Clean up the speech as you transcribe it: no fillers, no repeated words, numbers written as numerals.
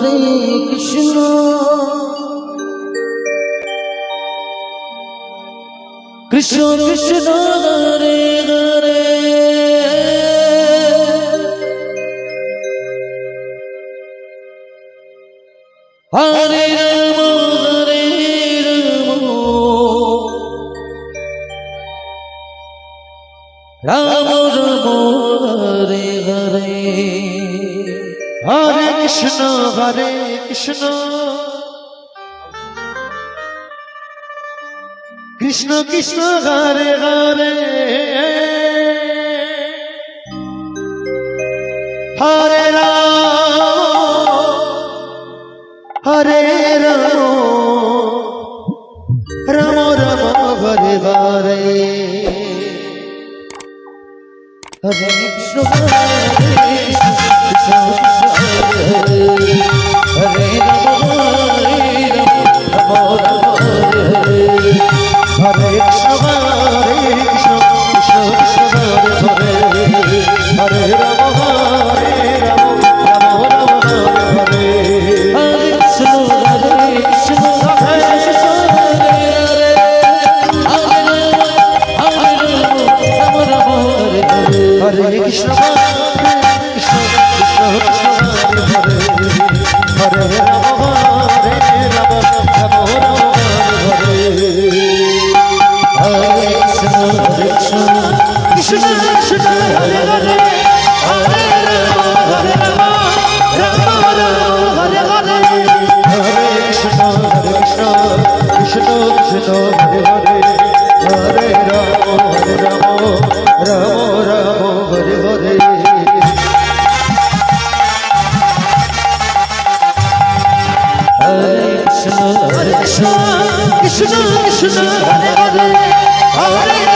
Hare Krishna Krishna Krishna Hare Hare Hare Ram Ram Hare Hare Hare Krishna Krishna Krishna Hare Hare Hare Ram Ram Ram Hare Hare Hare Krishna Hare Ram Hare Krishna Krishna Krishna Krishna Hare Hare Ram Ram Ram Hare Hare Krishna Krishna Hare Hare Krishna Krishna Krishna Krishna Hare Hare Ram Ram Ram Hare Hare Krishna Krishna Krishna Hare Hare Hare Ram Ram Hare Hare Hare Krishna Krishna Krishna Hare Hare Hare Ram Ram Ram Hare Hare Hare Krishna Krishna Krishna Hare Hare Hare